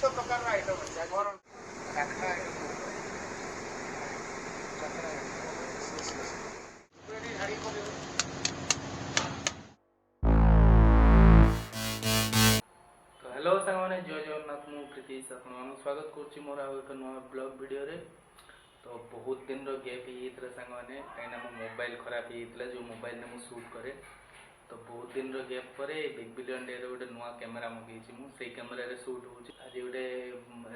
प्रकार आइटम अच्छे हेलो सांगने जय जगन्नाथ मु प्रीतीश आपन स्वागत करुच्ची मोर आउ एक नुआ ब्लॉग वीडियो रे। तो बहुत दिन रो गैप ही सांगने कहीं मो मोबाइल खराब होता जो मोबाइल में शूट करे। तो बहुत दिन रो गैप पर बिग बिलियन डे गोटे नुआ कैमेरा मगेची मुझे कैमेरा रे शूट हो आज गोटे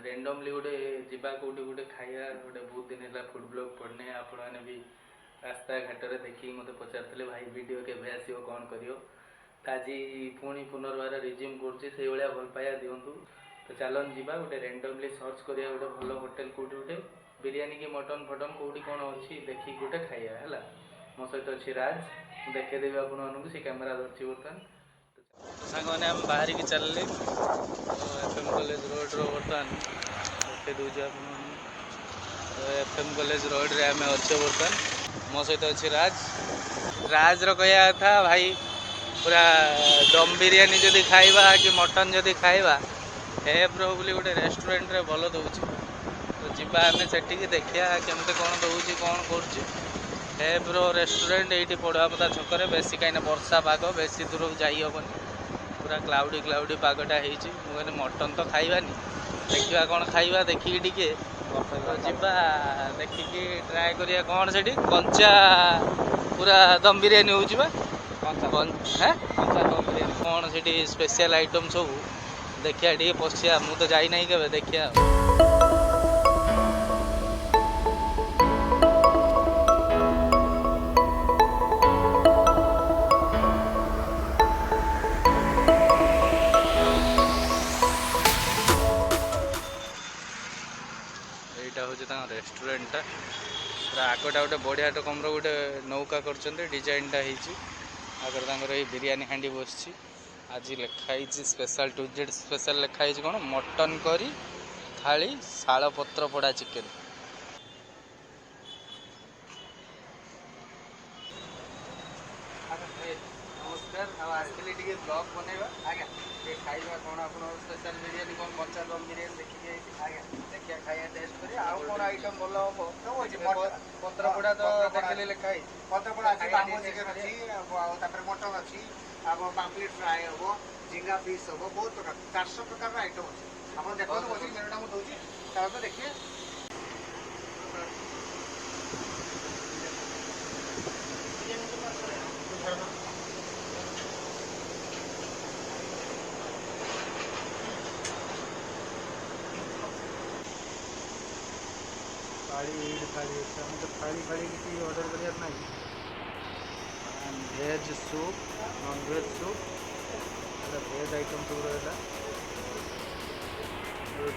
रेंडमली गोटे जीवा कौटी गोटे खाइया गोटे बहुत दिन है फूड ब्लॉग पढ़ने आपण मैंने भी रास्ता घाट में देखिए मत पचारे भाई वीडियो केवे आसो कौन कर आज पुणी पुनर्बार रिज्यूम कर भल पाया दिंतु। तो चलन जी गोटे रेंडमली सर्च करिया गोटे भल होटेल कौटी गोटे बिरियानी की मटन फटन कौटी कौन अच्छी देखिए गोटे खाइया है। मो सहित अच्छी राज देखेदेवी आपको से कैमेरा धरती बर्तमान। तो सांग मैंने आम बाहर की चलले एफएम कॉलेज रोड रो बर्तमान देखे दूचे आप एफएम कॉलेज रोड रे आम अच्छे बर्तमान मो सहित अच्छी राज कहया था भाई पूरा दम बिरियानी जदि खाइबा कि मटन जदि खाइबा हे ब्रो बोली गोटे रेस्टोरेंट रे भल दौर। तो जीवा आम से देखिया केमते कौन दौर कौन कर हे ब्रो रेस्टोरेंट ये पड़ुआपदा छक बेसी कहीं वर्षा पाग बेसी दूर जाई हेनी पूरा क्लाउडी क्लाउडी पागटा होती मटन तो खाइबानी देखा कौन खाइबा देखिकी टे तो जीवा देखिकी ट्राए करिया कौन से कंचा पूरा दम बिरियानी हो कौन से स्पेशल आइटम सब देखिया टे पशिया मु तो जाई नहीं केवे देखिया। यहाँ हूँ रेस्टोरेंटा पूरा आगटा गोटे बढ़िया रकम गोटे नौका कर डिजाइनटा आगर ये बिरियानी हांडी बस आज लिखाई स्पेशल टूजे स्पेशल लिखाई कौन मटन करी थाली शाल पत्र पोड़ा चिकेन। नमस्कार आसली टे ब्लॉग बनवा आज्ञा खाइबा कौन आप स्पेशल बिरियानी कौन कंचा दम बिरियानी देखिए आज्ञा देखिए खाइया टेस्ट करिए आउ कौन आइटम भल हम पत्र पोड़ा तो देखिए लिखाई पत्र पोड़ा अच्छी बाम्बो चिकेन अच्छी मटन अच्छी पाम्पलेट फ्राए हम झींगा फिश हम बहुत प्रकार 400 प्रकार आइटम अच्छे आप देखो बस मेनुटा मुझे दूसरी देखिए थाली तो थाली किसी ऑर्डर कर भेज सूप नॉन भेज सूप भेज आइटम सब रहा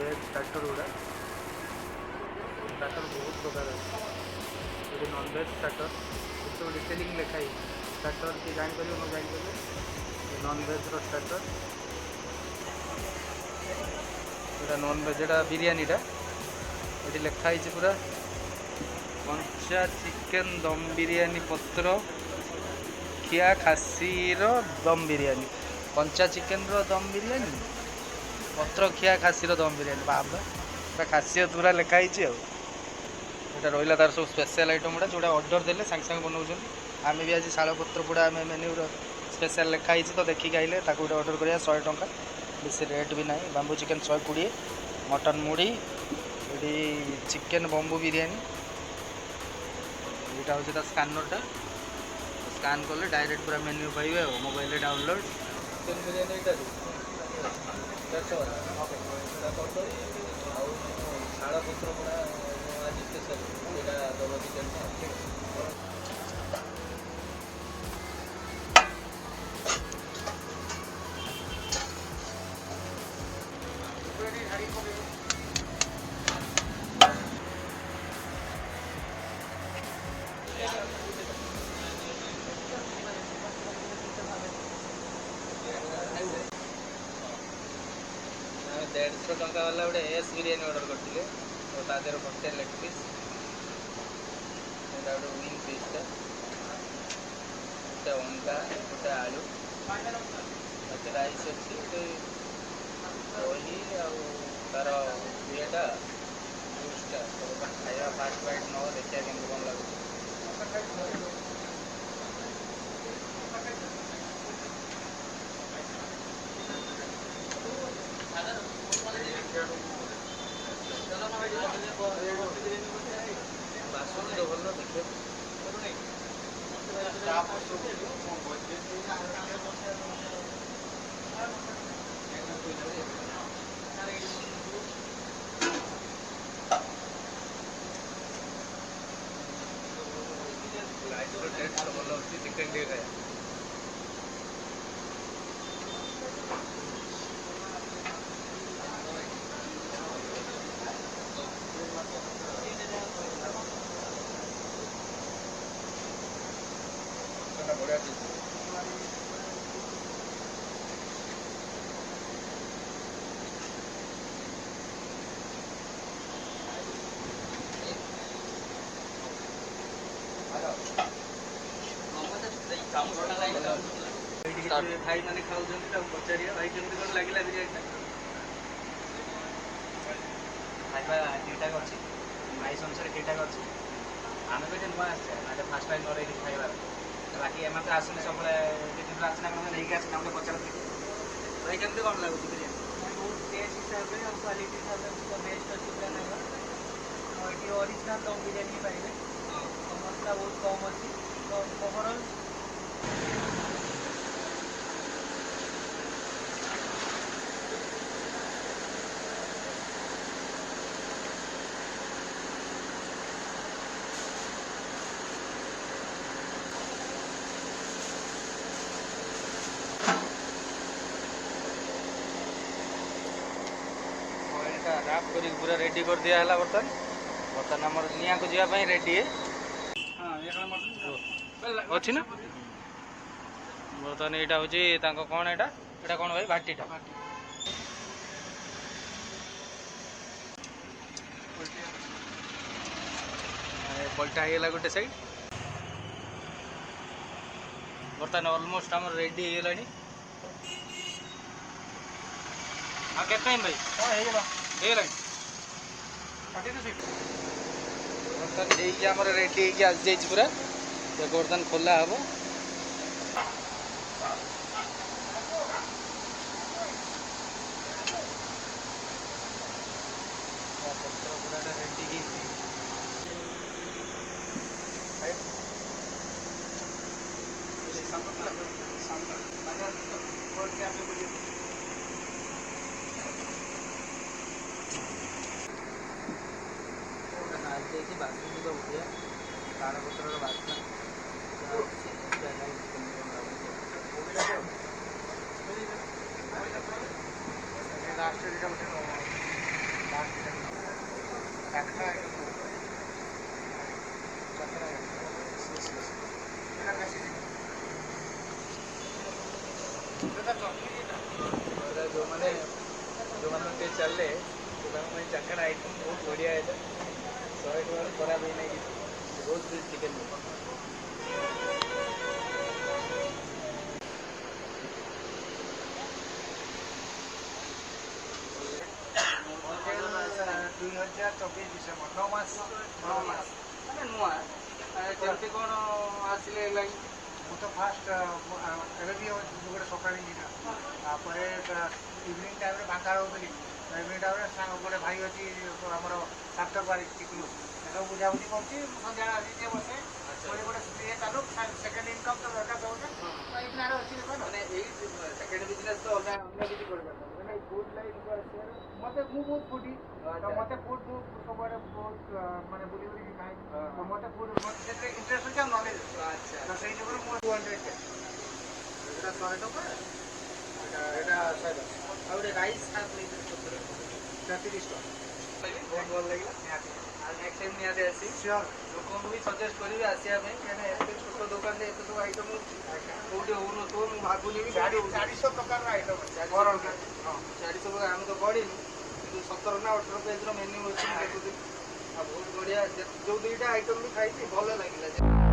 भेज स्टार्टर गुड़ा स्टार्टर बहुत प्रकार अच्छे नॉन भेज स्टार्टर सब डिटेलिंग लिखाई स्टार्टर किए जानपर न जानपर नॉन भेज स्टार्टर यहाँ नॉन भेज बिरियानीटा ये लिखाई पूरा कंचा चिकेन दम बिरियानी पत्र खिया खासीर दम बिरियानी कंचा चिकेन दम बिरियानी पत्र खिया खासीर दम बिरियानी बाबा खासियत पूरा लिखाई यहाँ रहा तार सब स्पेशल आइटम गुड़ा जोड़ा ऑर्डर देले सांगे सांगे बनाऊँ आम भी आज शाल पत्र पोड़ा आम मेन्यू स्पेशल लिखाई तो देखिक आइले गोटे ऑर्डर करा 100 टंका बेसी रेट भी ना बाम्बू चिकेन 120 मटन मुड़ी ये चिकेन बम्बू बिरियानी यहाँ हूँ स्कानरटा स्कान कले डायरेक्ट पूरा मेन्यू पाइबे मोबाइल डाउनलोड चिकेन बिरियानी शाल पत्र पोड़ा आज स्पेशल यहाँ दब चिकेन ₹150 टंका वाला गोटे एस बिरियानी ऑर्डर करते तो तादेर गोटे लेग पीस गोटे विंग पीसटा गोटे अंडा गोटे आलू राइस अच्छी दही ତାର ଇଏଟା ଜୁସ୍ଟା ତ ଖାଇବା ଫାଷ୍ଟ ବାଇଟ୍ ନେବ ଦେଖିବା କେମିତି କ'ଣ ଲାଗୁଛି। ବାସୁନି ତ ଭଲ ଦେଖିବ। ଲାଇଟ୍ର ଟେଷ୍ଟ ଭଲ ଅଛି ଚିକେନ୍ ଟିକେ ଖାଇବା। ବଢ଼ିଆ ଭାଇ ମାନେ ଖାଉଛନ୍ତି ତାକୁ ପଚାରିବା ଭାଇ କେମିତି କ'ଣ ଲାଗିଲା ବିରିୟାନୀଟା। ଖାଇବା ଠିକ୍ଠାକ୍ ଅଛି, ପ୍ରାଇସ୍ ଅନୁସାରେ ଠିକ୍ଠାକ୍ ଅଛି। ଆମେ ବି ଏଠି ନୂଆ ଆସିଛେ ମାନେ ଫାର୍ଷ୍ଟ ଟାଇମ୍ ମୋର ଏଇଠି ଖାଇବାର। ବାକି ଏମାନେ ତ ଆସୁନି ସବୁବେଳେ ଦୁଇ ତିନି ଆସିଲେ ଆମେ ନେଇକି ଆସିଲେ ଆମେ ପଚାରନ୍ତି ଭାଇ କେମିତି କ'ଣ ଲାଗୁଛି ବିରିୟାନୀ? ବହୁତ ଟେଷ୍ଟ ହିସାବରେ ଆଉ କ୍ୱାଲିଟି ହିସାବରେ ପୁରା ବେଷ୍ଟ ଅଛି ପୁରା ଖାଇବା। ଆଉ ଏଠି ଅରିଜିନାଲ୍ ଦମ୍ ବିରିୟାନୀ ହିଁ ପାଇବେ। ମସଲା ବହୁତ କମ୍ ଅଛି ତ ଓଭରଅଲ୍ ରାପ୍ କରିକି ପୁରା ରେଡ଼ି କରିଦିଆହେଲା। ବର୍ତ୍ତମାନ ଆମର ନିଆଁକୁ ଯିବା ପାଇଁ ରେଡ଼ି ଅଛି ନା। ବର୍ତ୍ତମାନ ଏଇଟା ହେଉଛି ତାଙ୍କ କ'ଣ ଏଇଟା ଏଇଟା କ'ଣ ଭାଇ ଭାଟିଟା। ପଲଟା ହେଇଗଲା ଗୋଟେ ସାଇଡ୍। ବର୍ତ୍ତମାନ ଅଲମୋଷ୍ଟ ଆମର ରେଡ଼ି ହେଇଗଲାଣି। ଆଉ କେତେ ଟାଇମ୍ ଭାଇ? ହେଇଗଲାଣି। ବର୍ତ୍ତମାନ ହେଇକି ଆମର ରେଡ଼ି ହେଇକି ଆସିଯାଇଛି ପୁରା। ବର୍ତ୍ତମାନ ଖୋଲା ହେବ। ପୁରା ରେଡ଼ି ହେଇଛି। देखिए बाथरूम का उठिया ताड़पत्र बास्ना जो मैंने चले चाखड़ा आइटम बहुत बढ़िया है। 100 टଙ୍କା खराब ही नहीं बहुत भी चिकेन नुआ केमती कौन आसिले लगी ମୁଁ ତ ଫାଷ୍ଟ ଏବେ ବି ଗୋଟେ ସକାଳେ ତାପରେ ଇଭିନିଂ ଟାଇମ୍ରେ ଫାଙ୍କା ରହୁଥିଲି। ଇଭିନିଂ ଟାଇମ୍ରେ ଗୋଟେ ଭାଇ ଅଛି ଆମର ସାର୍ଥକ ବାରିକ ଟିକୁଲୁ ତାକୁ ବୁଝାବୁଝି କରୁଛି। ସନ୍ଧ୍ୟାବେଳେ ଆସିକି ବସେ ପୁଣି ଗୋଟେ ଇଏ ଚାଲୁ ସେକେଣ୍ଡ ଇନକମ୍ ତ ଦରକାର ଦେଉଛି। ଏଇଠି ଅଛି ଦେଖ ମାନେ ଏଇ ସେକେଣ୍ଡ ବିଜନେସ୍ ତ ଅନ୍ୟ କିଛି କରିପାରିବ ମାନେ ଫୁଡ୍ ଲାଇନ୍ ମୋତେ ମୁଁ ବହୁତ ଫୁଡି ତ ମୋତେ ଫୁଡ୍ ମୁଁ ସବୁଆଡ଼େ ବହୁତ ମାନେ ବୁଲି ବୁଲିକି ଖାଏ। ତ ମୋତେ ଫୁଡ୍ ମୋତେ ସେଥିରେ ଇଣ୍ଟରେଷ୍ଟ ଅଛି ଆଉ ନଲେଜ୍ ଅଛି। ତ ସେଇ ଯୁଗରୁ ମୁଁ 200 ଏଇଟା 100 ଟଙ୍କା ଏଇଟା 100 ଟଙ୍କା ଆଉ ଗୋଟେ ରାଇସ୍ ଖାପ 30 ଟଙ୍କା। ବହୁତ ଭଲ ଲାଗିଲା। ଆଉ ନେକ୍ସଟ ଟାଇମ୍ ନିହାତି ଆସିବି। ସିଓର ଲୋକଙ୍କୁ ବି ସଜେଷ୍ଟ କରିବି ଆସିବା ପାଇଁ କାହିଁକିନା ଏତେ ଛୋଟ ଦୋକାନରେ ଏତେ ସବୁ ଆଇଟମ୍ ହେଉଛି କେଉଁଠି ହେଉନଥିବ। ମୁଁ ଭାବୁନି ବି 400 ପ୍ରକାରର ଆଇଟମ୍ ଅଛି। 400 ପ୍ରକାର ଆମେ ତ ପଢ଼ିନୁ କିନ୍ତୁ 17 ନା 18 ପେଜ୍ର ମେନ୍ୟୁ ଅଛି ମୁଁ ଦେଖୁଥିଲି। ଆଉ ବହୁତ ବଢ଼ିଆ ଯେଉଁ ଦୁଇଟା ଆଇଟମ୍ ବି ଖାଇଛି ଭଲ ଲାଗିଲା।